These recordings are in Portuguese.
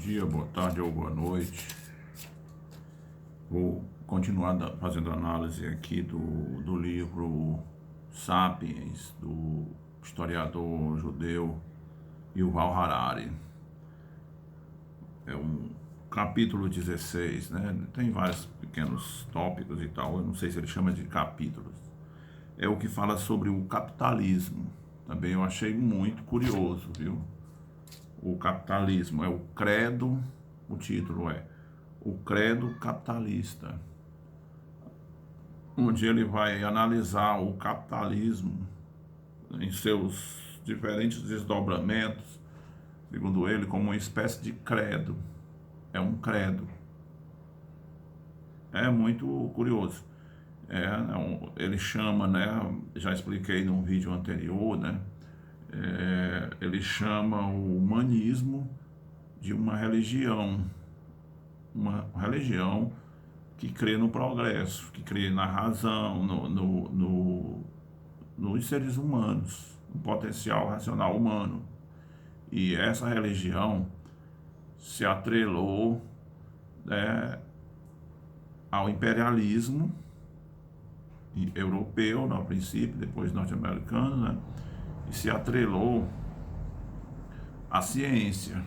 dia, boa tarde ou boa noite. Vou continuar fazendo análise aqui do livro Sapiens, do historiador judeu Yuval Harari. É um capítulo 16, né? Tem vários pequenos tópicos e tal, eu não sei se ele chama de capítulos. É o que fala sobre o capitalismo. Também eu achei muito curioso, viu? O capitalismo é o credo, o título é O Credo Capitalista, onde ele vai analisar o capitalismo em seus diferentes desdobramentos, segundo ele, como uma espécie de credo. É um credo. É muito curioso. Ele chama, né? Já expliquei num vídeo anterior, né? Ele chama o humanismo de uma religião que crê no progresso, que crê na razão, nos seres humanos, no potencial racional humano. E essa religião se atrelou, né, ao imperialismo europeu, no princípio, depois norte-americano, né, e se atrelou à ciência,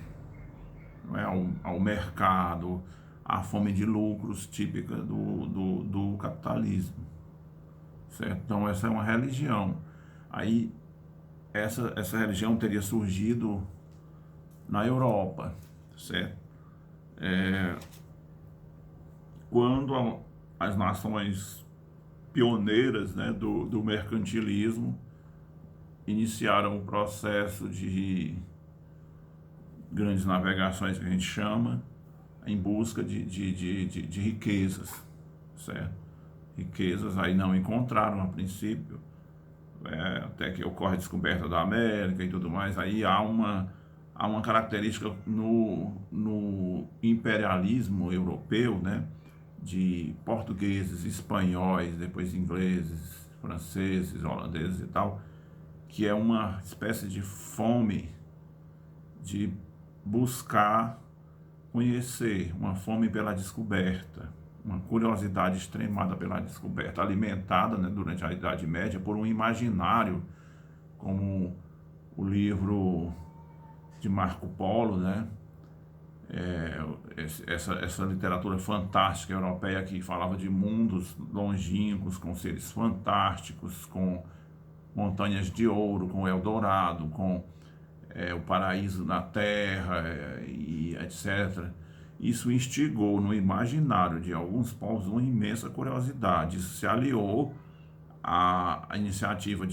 né, ao mercado, à fome de lucros típica do capitalismo, certo? Então essa é uma religião. Aí essa religião teria surgido na Europa, certo? Quando as nações pioneiras, né, do mercantilismo iniciaram o processo de grandes navegações, que a gente chama, em busca de riquezas, certo? Riquezas aí não encontraram a princípio, até que ocorre a descoberta da América e tudo mais. Aí há uma característica no imperialismo europeu, né, de portugueses, espanhóis, depois ingleses, franceses, holandeses e tal, que é uma espécie de fome de buscar conhecer, uma fome pela descoberta, uma curiosidade extremada pela descoberta, alimentada, né, durante a Idade Média por um imaginário, como o livro de Marco Polo, né? Essa literatura fantástica europeia que falava de mundos longínquos, com seres fantásticos, com montanhas de ouro, com Eldorado, com o paraíso na terra, e etc. Isso instigou no imaginário de alguns povos uma imensa curiosidade. Isso se aliou à iniciativa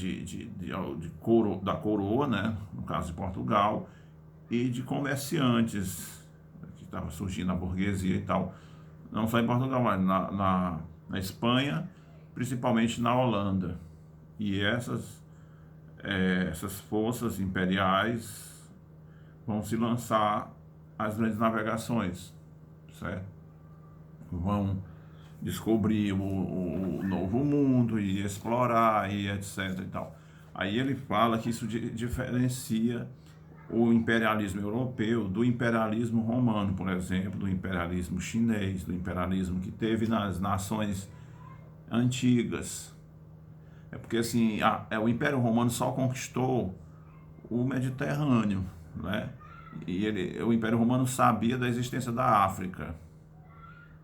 da coroa, né, no caso de Portugal, e de comerciantes, que estava surgindo a burguesia e tal, não só em Portugal, mas na Espanha, principalmente na Holanda. E essas forças imperiais vão se lançar às grandes navegações, certo? Vão descobrir o novo mundo e explorar e etc e tal. Aí ele fala que isso diferencia o imperialismo europeu do imperialismo romano, por exemplo, do imperialismo chinês, do imperialismo que teve nas nações antigas. É porque assim, o Império Romano só conquistou o Mediterrâneo, né? E o Império Romano sabia da existência da África,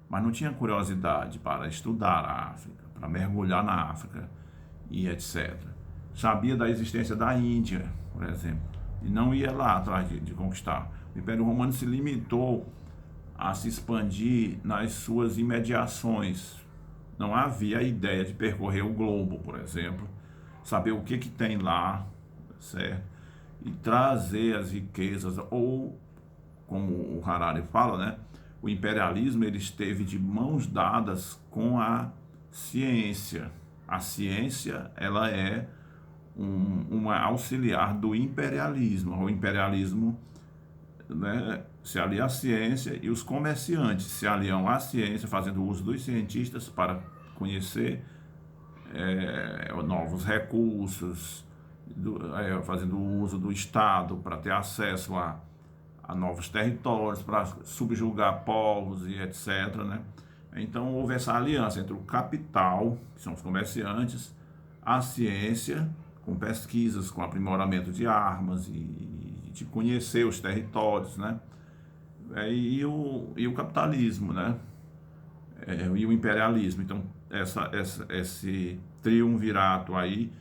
mas não tinha curiosidade para estudar a África, para mergulhar na África e etc. Sabia da existência da Índia, por exemplo, e não ia lá atrás de conquistar. O Império Romano se limitou a se expandir nas suas imediações. Não havia a ideia de percorrer o globo, por exemplo, saber o que tem lá, certo? E trazer as riquezas, ou, como o Harari fala, né, o imperialismo ele esteve de mãos dadas com a ciência. A ciência, ela é uma auxiliar do imperialismo. O imperialismo, né, se alia à ciência, e os comerciantes se aliam à ciência, fazendo uso dos cientistas para conhecer novos recursos, fazendo uso do Estado para ter acesso a novos territórios, para subjugar povos e etc., né? Então houve essa aliança entre o capital, que são os comerciantes, a ciência, com pesquisas, com aprimoramento de armas e de conhecer os territórios, né? E o capitalismo, né? E o imperialismo. Então, esse triunvirato aí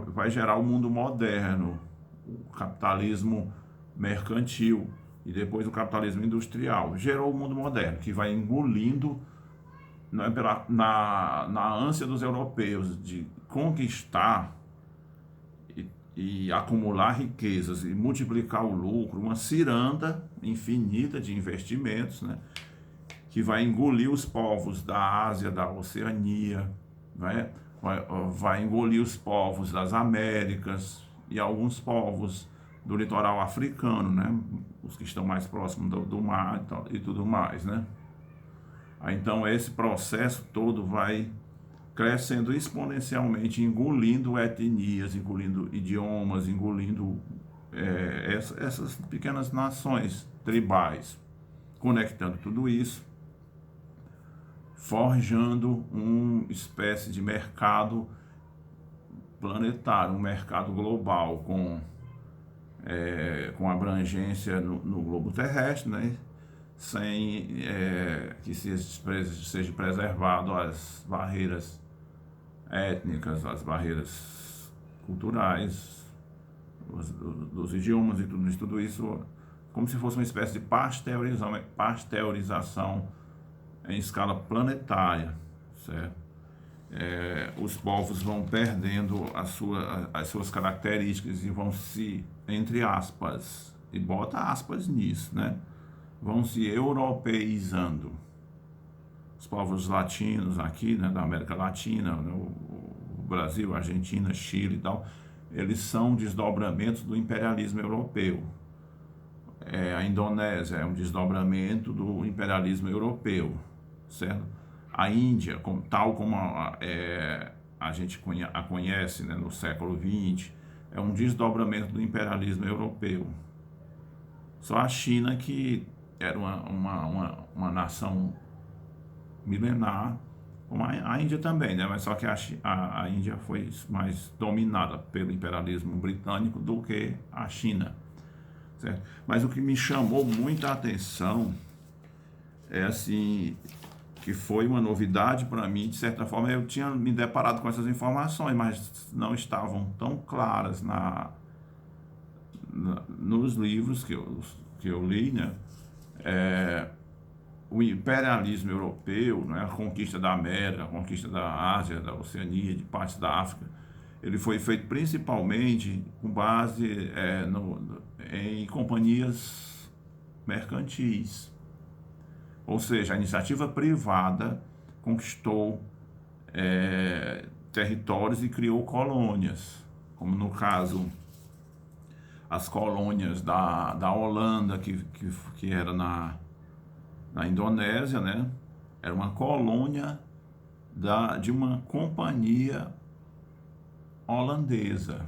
vai gerar o mundo moderno, o capitalismo mercantil e depois o capitalismo industrial. Gerou o mundo moderno, que vai engolindo, né, na ânsia dos europeus de conquistar e acumular riquezas e multiplicar o lucro, uma ciranda infinita de investimentos, né, que vai engolir os povos da Ásia, da Oceania, vai engolir os povos das Américas e alguns povos do litoral africano, né, os que estão mais próximos do mar e tudo mais, né. Então esse processo todo vai crescendo exponencialmente, engolindo etnias, engolindo idiomas, engolindo essas pequenas nações tribais, conectando tudo isso, forjando uma espécie de mercado planetário, um mercado global com abrangência no globo terrestre, né? Sem que seja preservado as barreiras étnicas, as barreiras culturais, dos idiomas e tudo isso, como se fosse uma espécie de pasteurização em escala planetária, certo? Os povos vão perdendo as suas características e vão se, entre aspas, e bota aspas nisso, né? Vão se europeizando. Os povos latinos aqui, né, da América Latina, né, o Brasil, Argentina, Chile e tal, eles são desdobramentos do imperialismo europeu. A Indonésia é um desdobramento do imperialismo europeu, certo? A Índia, tal como a gente a conhece, né, no século XX, é um desdobramento do imperialismo europeu. Só a China que era uma nação milenar, como a Índia também, né? Mas só que a Índia foi mais dominada pelo imperialismo britânico do que a China, certo? Mas o que me chamou muita atenção é assim, que foi uma novidade para mim, de certa forma eu tinha me deparado com essas informações, mas não estavam tão claras nos livros que eu li, né? O imperialismo europeu, né, a conquista da América, a conquista da Ásia, da Oceania, de partes da África, ele foi feito principalmente com base em companhias mercantis. Ou seja, a iniciativa privada conquistou territórios e criou colônias, como no caso as colônias da Holanda, que era na Indonésia, né? Era uma colônia de uma companhia holandesa.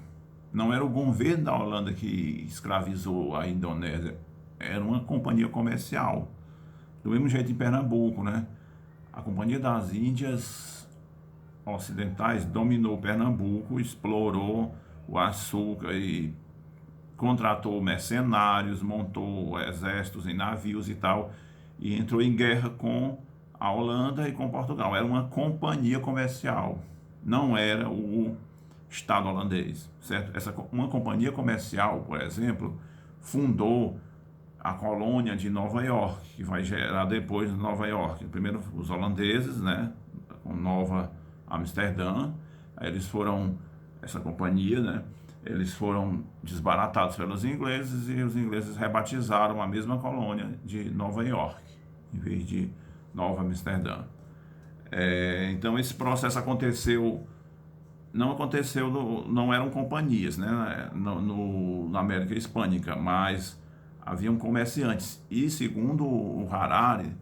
Não era o governo da Holanda que escravizou a Indonésia, era uma companhia comercial. Do mesmo jeito em Pernambuco, né? A Companhia das Índias Ocidentais dominou Pernambuco, explorou o açúcar e contratou mercenários, montou exércitos em navios e tal, e entrou em guerra com a Holanda e com Portugal. Era uma companhia comercial, não era o Estado holandês, certo? Uma companhia comercial, por exemplo, fundou a colônia de Nova York, que vai gerar depois Nova York. Primeiro os holandeses, né, com Nova Amsterdã, aí essa companhia, né, eles foram desbaratados pelos ingleses e os ingleses rebatizaram a mesma colônia de Nova York, em vez de Nova Amsterdã. Então esse processo não eram companhias, né, na América Hispânica, mas haviam comerciantes. E segundo o Harari,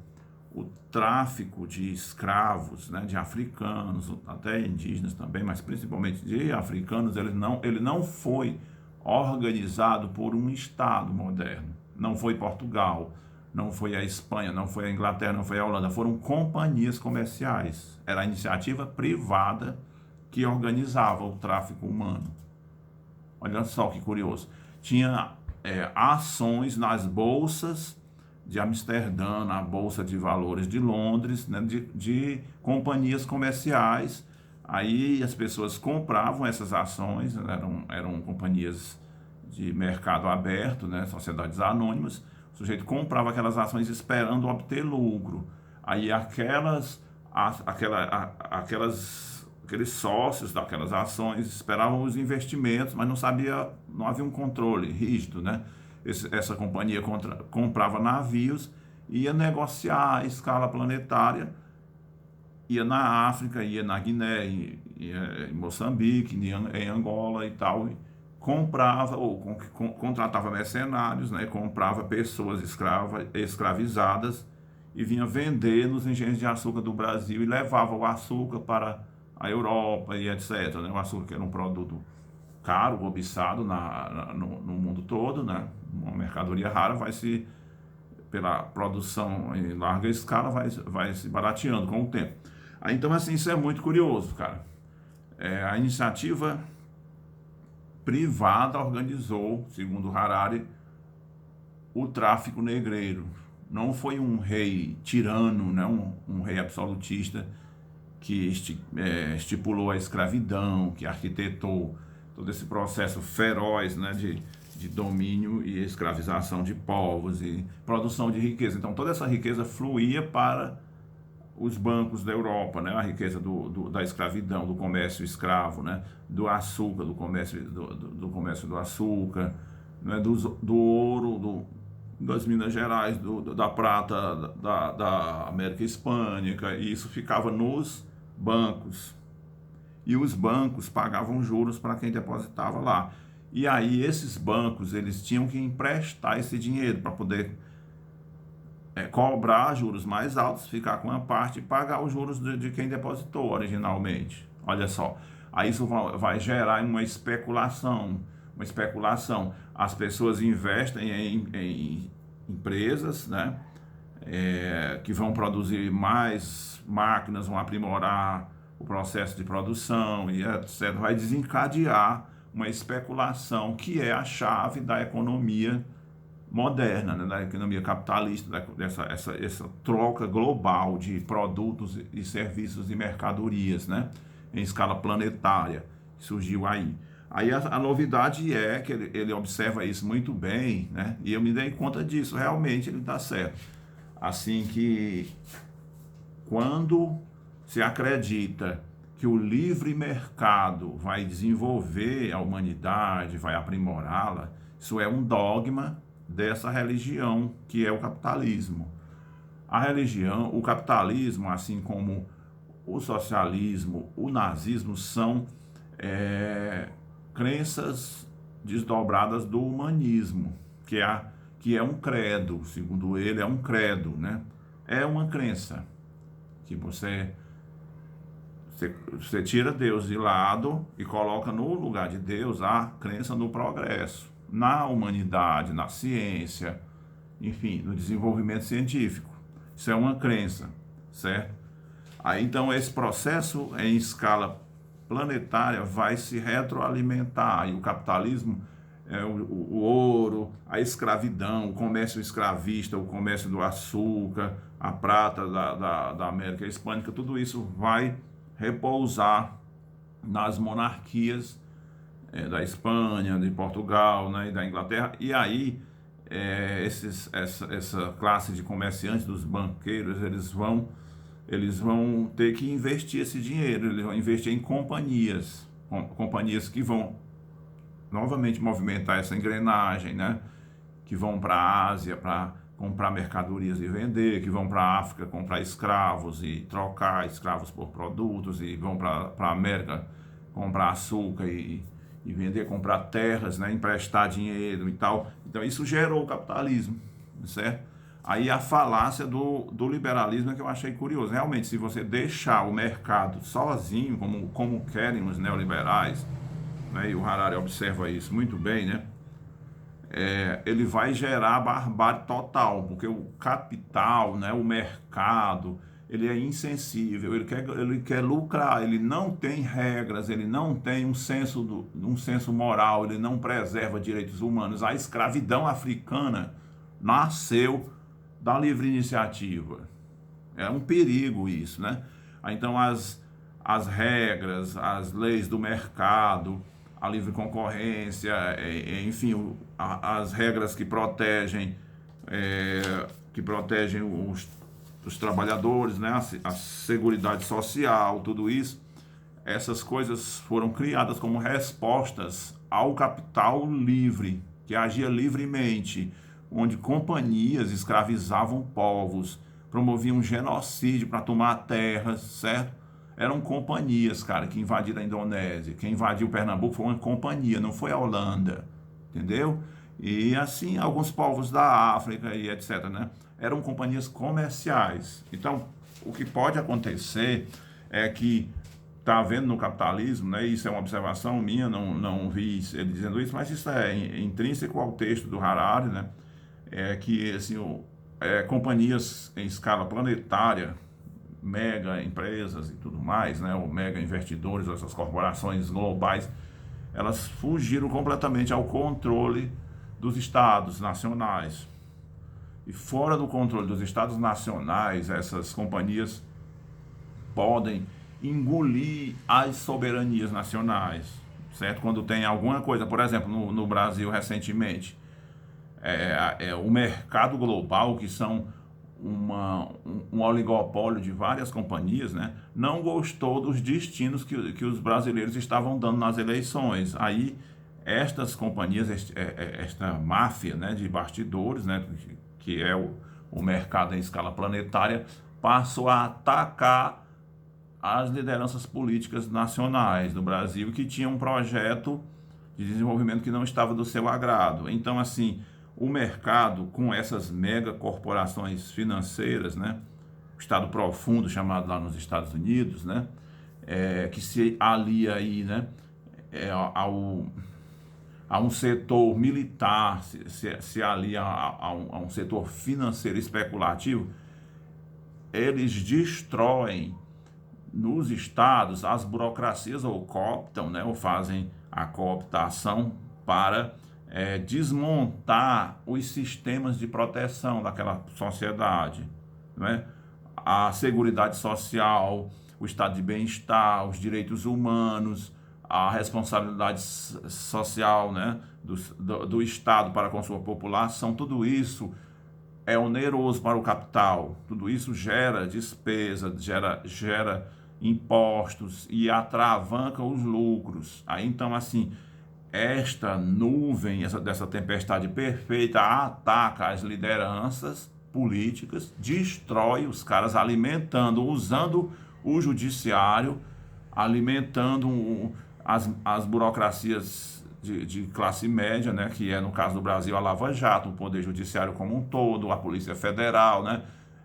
o tráfico de escravos, né, de africanos, até indígenas também, mas principalmente de africanos, ele não foi organizado por um Estado moderno. Não foi Portugal, não foi a Espanha, não foi a Inglaterra, não foi a Holanda, foram companhias comerciais. Era a iniciativa privada que organizava o tráfico humano. Olha só que curioso. Tinha ações nas bolsas de Amsterdã, na Bolsa de Valores de Londres, né, de companhias comerciais. Aí as pessoas compravam essas ações, eram companhias de mercado aberto, né, sociedades anônimas. O sujeito comprava aquelas ações esperando obter lucro. Aí aqueles sócios daquelas ações esperavam os investimentos, mas não havia um controle rígido, né? Essa companhia comprava navios, ia negociar a escala planetária, ia na África, ia na Guiné, ia em Moçambique, em Angola e tal, comprava ou contratava mercenários, né? Comprava pessoas escravizadas e vinha vender nos engenhos de açúcar do Brasil e levava o açúcar para a Europa e etc. Né? O açúcar que era um produto caro, cobiçado no mundo todo, né? Uma mercadoria rara pela produção em larga escala, vai se barateando com o tempo. Então, assim, isso é muito curioso, cara. A iniciativa privada organizou, segundo Harari, o tráfico negreiro. Não foi um rei tirano, né? um rei absolutista que estipulou a escravidão, que arquitetou todo esse processo feroz, né, de domínio e escravização de povos e produção de riqueza. Então, toda essa riqueza fluía para os bancos da Europa, né, a riqueza da escravidão, do comércio escravo, né, do açúcar, do comércio do açúcar, né, do ouro, das Minas Gerais, da prata, da América Hispânica, e isso ficava nos bancos. E os bancos pagavam juros para quem depositava lá. E aí esses bancos, eles tinham que emprestar esse dinheiro para poder cobrar juros mais altos, ficar com uma parte e pagar os juros de quem depositou originalmente. Olha só, aí isso vai gerar uma especulação. As pessoas investem em empresas, né, que vão produzir mais máquinas, vão aprimorar o processo de produção e etc. Vai desencadear uma especulação que é a chave da economia moderna, né, da economia capitalista, essa troca global de produtos e serviços e mercadorias, né, em escala planetária, que surgiu aí. Aí a novidade é que ele observa isso muito bem, né, e eu me dei conta disso, realmente ele está certo. Assim que quando se acredita que o livre mercado vai desenvolver a humanidade, vai aprimorá-la, isso é um dogma dessa religião que é o capitalismo. A religião, o capitalismo, assim como o socialismo, o nazismo, são crenças desdobradas do humanismo, que é um credo, segundo ele, é um credo, né? É uma crença que você tira Deus de lado e coloca no lugar de Deus a crença no progresso, na humanidade, na ciência, enfim, no desenvolvimento científico. Isso é uma crença, certo? Aí então esse processo em escala planetária vai se retroalimentar e o capitalismo, o ouro, a escravidão, o comércio escravista, o comércio do açúcar, a prata da América Hispânica, tudo isso vai repousar nas monarquias da Espanha, de Portugal, né, e da Inglaterra, e aí essa classe de comerciantes, dos banqueiros, eles vão ter que investir esse dinheiro, eles vão investir em companhias que vão novamente movimentar essa engrenagem, né, que vão para a Ásia para comprar mercadorias e vender, que vão para a África comprar escravos e trocar escravos por produtos, e vão para a América comprar açúcar e vender, comprar terras, né, emprestar dinheiro e tal. Então isso gerou o capitalismo, certo? Aí a falácia do liberalismo é que eu achei curioso. Realmente, se você deixar o mercado sozinho, como querem os neoliberais, né, e o Harari observa isso muito bem, né, ele vai gerar barbárie total, porque o capital, né, o mercado, ele é insensível, ele quer lucrar, ele não tem regras, ele não tem um senso moral, ele não preserva direitos humanos. A escravidão africana nasceu da livre iniciativa. É um perigo isso, né? Então as regras, as leis do mercado, a livre concorrência, enfim, as regras que protegem os trabalhadores, né? A seguridade social, tudo isso, essas coisas foram criadas como respostas ao capital livre, que agia livremente, onde companhias escravizavam povos, promoviam genocídio para tomar terras, certo? Eram companhias, cara, que invadiram a Indonésia. Quem invadiu Pernambuco foi uma companhia, não foi a Holanda, entendeu? E assim, alguns povos da África e etc, né? Eram companhias comerciais. Então, o que pode acontecer é que está havendo no capitalismo, né? Isso é uma observação minha, não vi ele dizendo isso, mas isso é intrínseco ao texto do Harari, né? É que assim, companhias em escala planetária, mega empresas e tudo mais, né? Ou mega investidores, essas corporações globais, elas fugiram completamente ao controle dos estados nacionais. E fora do controle dos estados nacionais, essas companhias podem engolir as soberanias nacionais, certo? Quando tem alguma coisa, por exemplo, no Brasil recentemente, o mercado global, que são um oligopólio de várias companhias, né, não gostou dos destinos que os brasileiros estavam dando nas eleições. Aí, estas companhias, esta máfia, né, de bastidores, né, que é o mercado em escala planetária, passou a atacar as lideranças políticas nacionais do Brasil que tinham um projeto de desenvolvimento que não estava do seu agrado. Então, assim, o mercado com essas mega corporações financeiras, né, o Estado profundo chamado lá nos Estados Unidos, né, que se alia aí, né, a um setor militar, se alia a um setor financeiro especulativo, eles destroem nos estados as burocracias ou cooptam, né, ou fazem a cooptação para desmontar os sistemas de proteção daquela sociedade, né? A seguridade social, o estado de bem-estar, os direitos humanos, a responsabilidade social, né, do Estado para com sua população, tudo isso é oneroso para o capital, tudo isso gera despesa, gera impostos e atravanca os lucros. Aí então, assim, esta nuvem, dessa tempestade perfeita, ataca as lideranças políticas, destrói os caras, usando o judiciário, alimentando as burocracias de classe média, né, que é, no caso do Brasil, a Lava Jato, o Poder Judiciário como um todo, a Polícia Federal, né?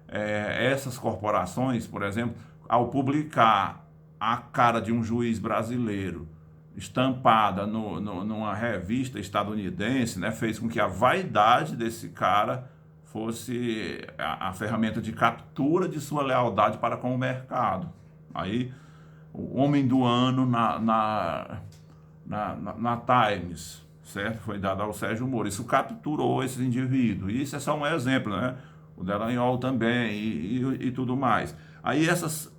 Essas corporações, por exemplo, ao publicar a cara de um juiz brasileiro estampada numa revista estadunidense, né, fez com que a vaidade desse cara fosse a ferramenta de captura de sua lealdade para com o mercado. Aí, o homem do ano na Times, certo? Foi dado ao Sérgio Moro. Isso capturou esses indivíduos. E isso é só um exemplo, né? O Delanhol também e tudo mais. Aí essas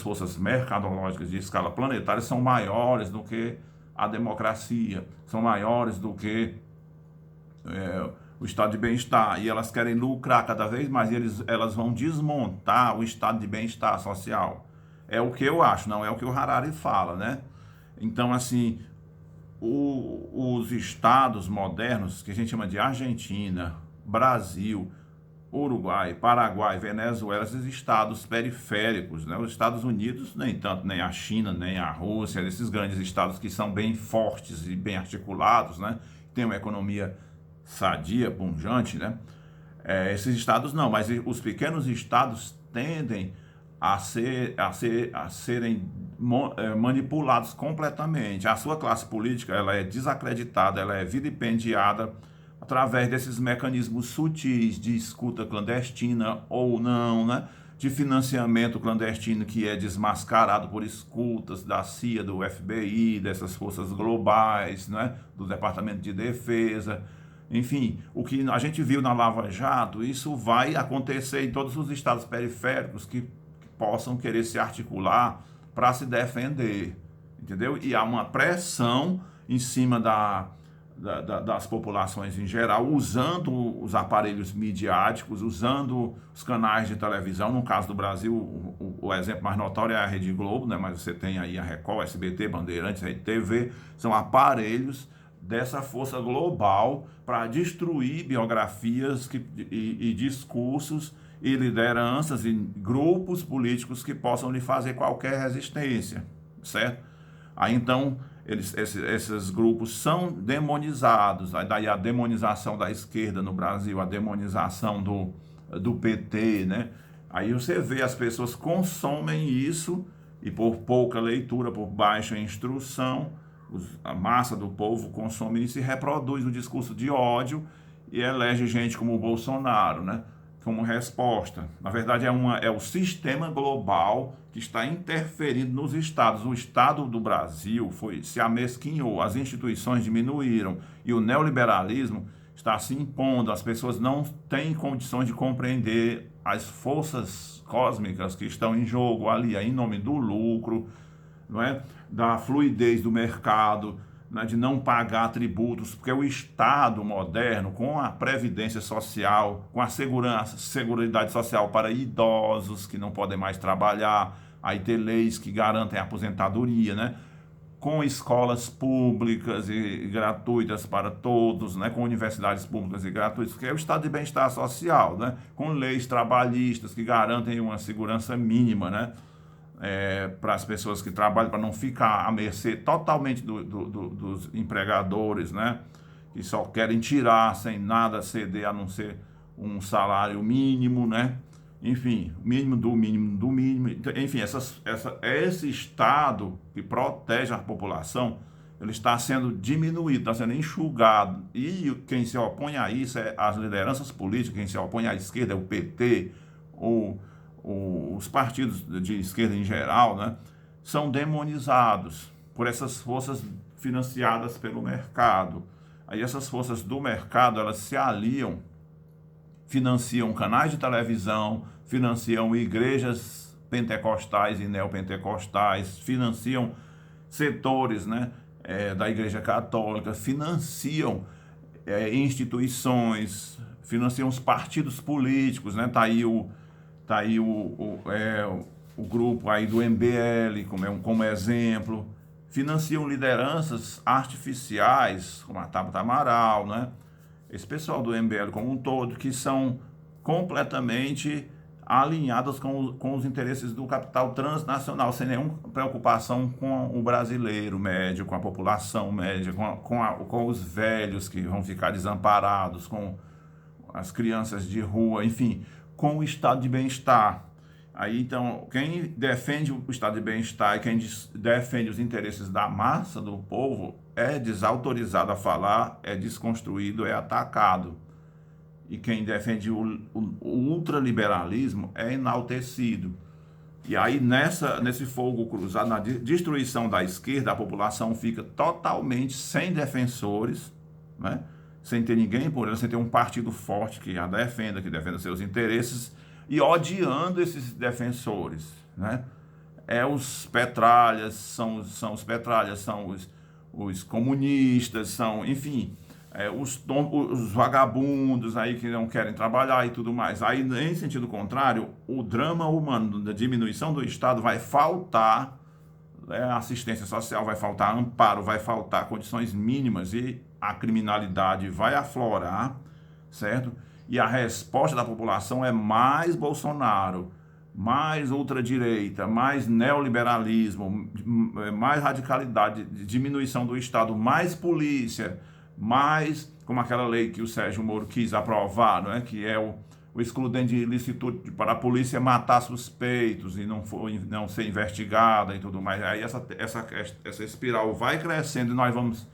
forças mercadológicas de escala planetária são maiores do que a democracia, são maiores do que o estado de bem-estar, e elas querem lucrar cada vez mais, e elas vão desmontar o estado de bem-estar social. É o que eu acho, não é o que o Harari fala, né? Então, assim, os estados modernos, que a gente chama de Argentina, Brasil, Uruguai, Paraguai, Venezuela, esses estados periféricos, né? Os Estados Unidos, nem tanto, nem a China, nem a Rússia, esses grandes estados que são bem fortes e bem articulados, né? Tem uma economia sadia, pujante, né? Esses estados não, mas os pequenos estados tendem a serem manipulados completamente. A sua classe política, ela é desacreditada, ela é vilipendiada através desses mecanismos sutis de escuta clandestina ou não, né? De financiamento clandestino que é desmascarado por escutas da CIA, do FBI, dessas forças globais, né? Do Departamento de Defesa. Enfim, o que a gente viu na Lava Jato, isso vai acontecer em todos os estados periféricos que possam querer se articular para se defender, entendeu? E há uma pressão em cima das populações em geral, usando os aparelhos midiáticos, usando os canais de televisão. No caso do Brasil, o exemplo mais notório é a Rede Globo, né? Mas você tem aí a Record, SBT, Bandeirantes, Rede TV, são aparelhos dessa força global para destruir biografias e discursos e lideranças e grupos políticos que possam lhe fazer qualquer resistência, certo? Aí então esses grupos são demonizados, aí daí a demonização da esquerda no Brasil, a demonização do PT, né? Aí você vê as pessoas consomem isso e por pouca leitura, por baixa instrução, a massa do povo consome isso e reproduz o discurso de ódio e elege gente como o Bolsonaro, né? Como resposta. Na verdade, é o sistema global que está interferindo nos estados. O Estado do Brasil se amesquinhou, as instituições diminuíram e o neoliberalismo está se impondo. As pessoas não têm condições de compreender as forças cósmicas que estão em jogo ali, em nome do lucro, não é? Da fluidez do mercado, né? De não pagar tributos, porque o Estado moderno, com a previdência social, com a seguridade social para idosos que não podem mais trabalhar, aí ter leis que garantem a aposentadoria, né? Com escolas públicas e gratuitas para todos, né? Com universidades públicas e gratuitas, que é o estado de bem-estar social, né? Com leis trabalhistas que garantem uma segurança mínima, né? Para as pessoas que trabalham, para não ficar à mercê totalmente dos empregadores, né? Que só querem tirar sem nada ceder a não ser um salário mínimo, né? Enfim, mínimo do mínimo do mínimo. Enfim, esse Estado que protege a população, ele está sendo diminuído, está sendo enxugado. E quem se opõe a isso é as lideranças políticas, quem se opõe à esquerda é o PT, os partidos de esquerda em geral, né, são demonizados por essas forças financiadas pelo mercado. Aí essas forças do mercado, elas se aliam, financiam canais de televisão, financiam igrejas pentecostais e neopentecostais, financiam setores, né, da Igreja Católica, financiam instituições, financiam os partidos políticos, né? Tá aí o grupo aí do MBL como exemplo, financiam lideranças artificiais, como a Tabata Amaral, né? Esse pessoal do MBL como um todo, que são completamente alinhadas com os interesses do capital transnacional, sem nenhuma preocupação com o brasileiro médio, com a população média, com os velhos que vão ficar desamparados, com as crianças de rua, enfim, com o estado de bem-estar. Aí, então, quem defende o estado de bem-estar e quem defende os interesses da massa do povo é desautorizado a falar, é desconstruído, é atacado. E quem defende o ultraliberalismo é enaltecido. E aí, nesse fogo cruzado, na destruição da esquerda, a população fica totalmente sem defensores, né? Sem ter ninguém por ela, sem ter um partido forte que a defenda, que defenda seus interesses, e odiando esses defensores, né? Os petralhas, são os petralhas, são os comunistas, são, enfim, os vagabundos aí que não querem trabalhar e tudo mais. Aí, em sentido contrário, o drama humano da diminuição do Estado vai faltar, né? Assistência social, vai faltar amparo, vai faltar condições mínimas e a criminalidade vai aflorar, certo? E a resposta da população é mais Bolsonaro, mais ultradireita, mais neoliberalismo, mais radicalidade, diminuição do Estado, mais polícia, mais como aquela lei que o Sérgio Moro quis aprovar, não é? Que é o excludente de licitude para a polícia matar suspeitos e não ser investigada e tudo mais. Aí essa espiral vai crescendo e nós vamos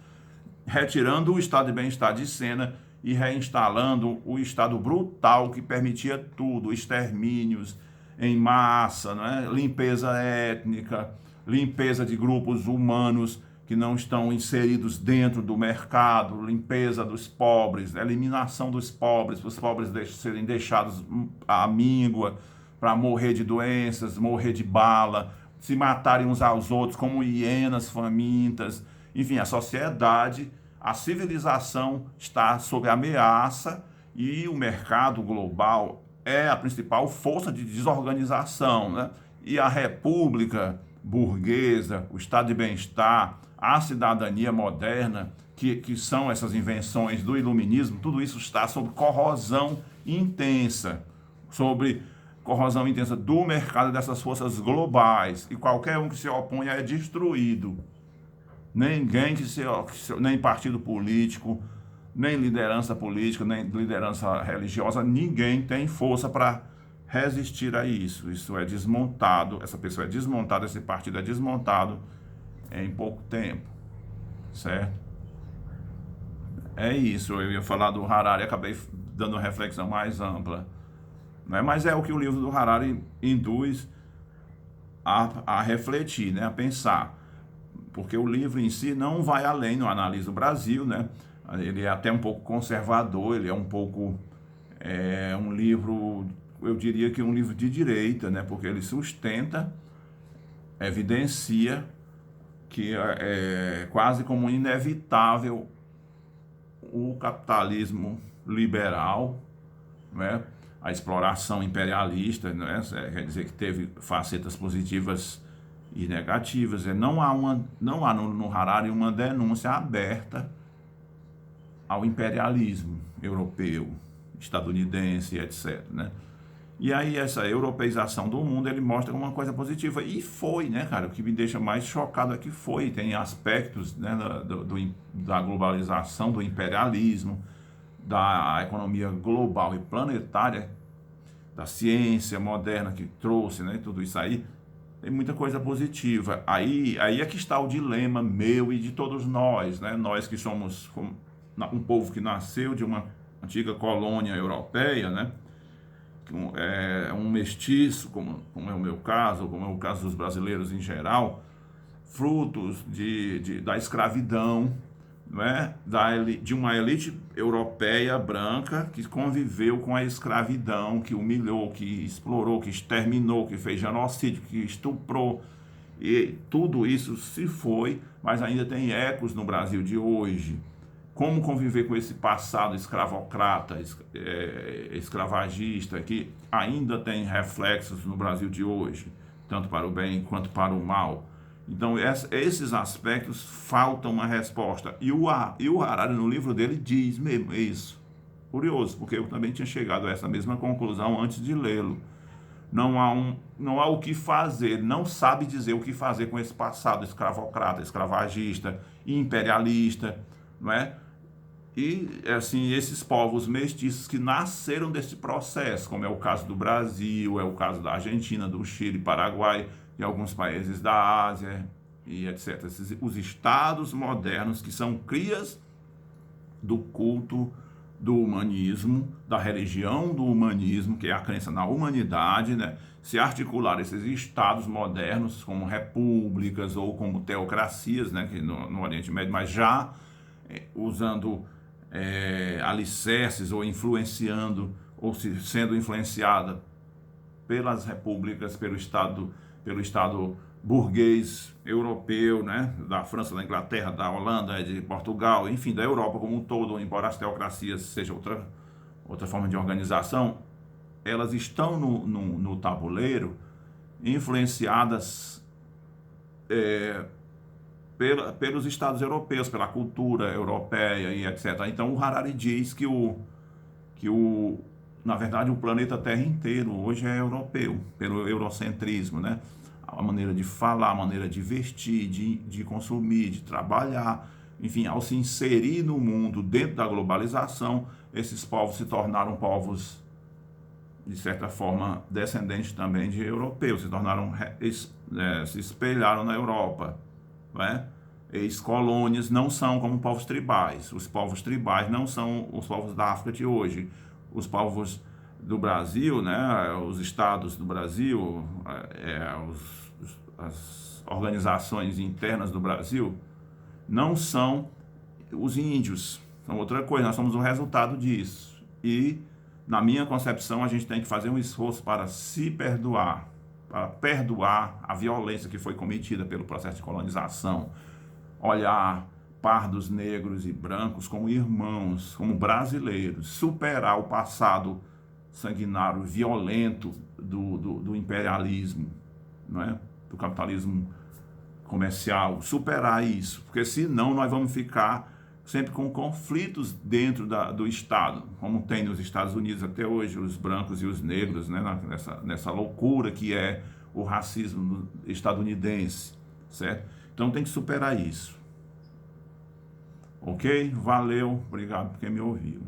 retirando o estado de bem-estar de cena e reinstalando o estado brutal que permitia tudo, extermínios em massa, né? Limpeza étnica, limpeza de grupos humanos que não estão inseridos dentro do mercado, limpeza dos pobres, eliminação dos pobres, para os pobres serem deixados à míngua, para morrer de doenças, morrer de bala, se matarem uns aos outros como hienas famintas. Enfim, a sociedade, a civilização está sob ameaça e o mercado global é a principal força de desorganização, né? E a república burguesa, o estado de bem-estar, a cidadania moderna, que são essas invenções do iluminismo, tudo isso está sob corrosão intensa, do mercado dessas forças globais, e qualquer um que se oponha é destruído. Nem partido político, nem liderança política, nem liderança religiosa, ninguém tem força para resistir a isso. Isso é desmontado, essa pessoa é desmontada, esse partido é desmontado em pouco tempo, certo? É isso, eu ia falar do Harari, acabei dando uma reflexão mais ampla, né? Mas é o que o livro do Harari induz a refletir, né? A pensar, porque o livro em si não vai além, não analisa o Brasil, né? Ele é até um pouco conservador, ele é um pouco, um livro, eu diria que um livro de direita, né? Porque ele sustenta, evidencia que é quase como inevitável o capitalismo liberal, né? A exploração imperialista, né? Quer dizer que teve facetas positivas e negativas. Não há no Harari uma denúncia aberta ao imperialismo europeu, estadunidense, etc., né? E aí essa europeização do mundo ele mostra uma coisa positiva, e foi, né, cara? O que me deixa mais chocado é que foi, tem aspectos, né, da globalização, do imperialismo, da economia global e planetária, da ciência moderna que trouxe, né, tudo isso aí, tem muita coisa positiva. Aí é que está o dilema meu e de todos nós, né? Nós que somos um povo que nasceu de uma antiga colônia europeia, né? Um mestiço, como é o meu caso, como é o caso dos brasileiros em geral, frutos da escravidão, não é? De uma elite europeia branca que conviveu com a escravidão, que humilhou, que explorou, que exterminou, que fez genocídio, que estuprou, e tudo isso se foi, mas ainda tem ecos no Brasil de hoje. Como conviver com esse passado escravocrata, escravagista, que ainda tem reflexos no Brasil de hoje, tanto para o bem quanto para o mal. Então, esses aspectos faltam uma resposta. E o Harari, no livro dele, diz mesmo isso. Curioso, porque eu também tinha chegado a essa mesma conclusão antes de lê-lo. Não há o que fazer, não sabe dizer o que fazer com esse passado escravocrata, escravagista, imperialista, não é? E, assim, esses povos mestiços que nasceram desse processo, como é o caso do Brasil, é o caso da Argentina, do Chile, Paraguai e alguns países da Ásia e etc. Os estados modernos que são crias do culto do humanismo, da religião do humanismo, que é a crença na humanidade, né? Se articular esses estados modernos como repúblicas ou como teocracias, né? Que no Oriente Médio, mas já usando alicerces ou influenciando ou sendo influenciada pelas repúblicas, pelo Estado burguês europeu, né, da França, da Inglaterra, da Holanda, de Portugal, enfim, da Europa como um todo, embora as teocracias seja outra forma de organização, elas estão no tabuleiro influenciadas pelos estados europeus, pela cultura europeia e etc. Então o Harari diz que na verdade o planeta Terra inteiro hoje é europeu, pelo eurocentrismo, né? A maneira de falar, a maneira de vestir, de consumir, de trabalhar, enfim, ao se inserir no mundo dentro da globalização, esses povos se tornaram povos de certa forma, descendentes também de europeus, se espelharam na Europa, né? Ex-colônias não são como povos tribais. Os povos tribais não são os povos da África de hoje. Os povos do Brasil, né, os estados do Brasil, as organizações internas do Brasil, não são os índios, são outra coisa, nós somos o resultado disso. E, na minha concepção, a gente tem que fazer um esforço para se perdoar, para perdoar a violência que foi cometida pelo processo de colonização, olhar pardos, negros e brancos como irmãos, como brasileiros, superar o passado sanguinário, violento do imperialismo, não é? Do capitalismo comercial, superar isso, porque senão nós vamos ficar sempre com conflitos dentro do Estado, como tem nos Estados Unidos até hoje, os brancos e os negros, né? nessa loucura que é o racismo estadunidense, certo? Então tem que superar isso. Ok? Valeu, obrigado por quem me ouviu.